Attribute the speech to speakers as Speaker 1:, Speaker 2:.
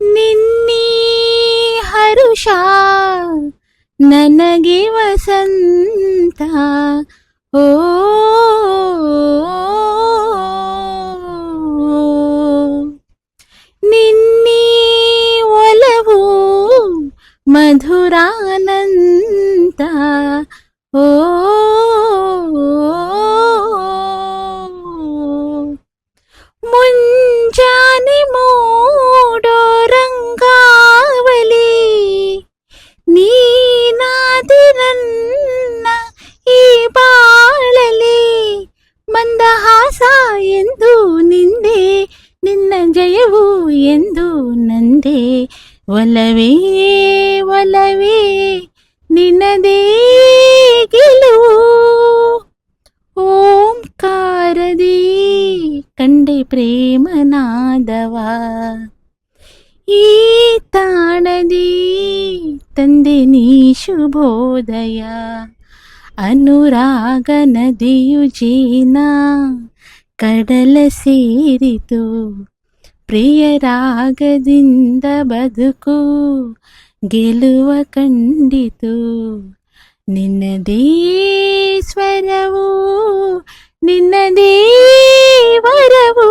Speaker 1: ನಿನ್ನೀ ಹರುಷ ನನಗೆ ವಸಂತ. ಓ ನಿನ್ನೀ ಒಲವು ಮಧುರಾನಂದ. ಓ ಮುಂಜಾನೆ ಮೂಡೋ ರಂಗಾವಲಿ ನೀನಾದಿ ನನ್ನ ಈ ಬಾಳಲಿ. ಮಂದಹಾಸ ಎಂದು ನಿಂದೆ, ನಿನ್ನ ಜಯವು ಎಂದು ನಂದೆ. ಒಲವೇ ಒಲವೇ ನಿನ್ನದೇ ಗೆಲುವು. ಓಂಕಾರದಿ ಕಂಡೆ ಪ್ರೇಮನಾದವ, ಈ ತಾಣದಿ ತಂದೆ ನೀ ಶುಭೋದಯ. ಅನುರಾಗ ನದಿಯು ಜೇನ ಕಡಲ ಸೇರಿತು, ಪ್ರಿಯ ರಾಗದಿಂದ ಬದುಕು ಗೆಲುವ ಕಂಡಿತು. ನಿನ್ನದೇ ಸ್ವರವು ನಿನ್ನದೇ ವರವು.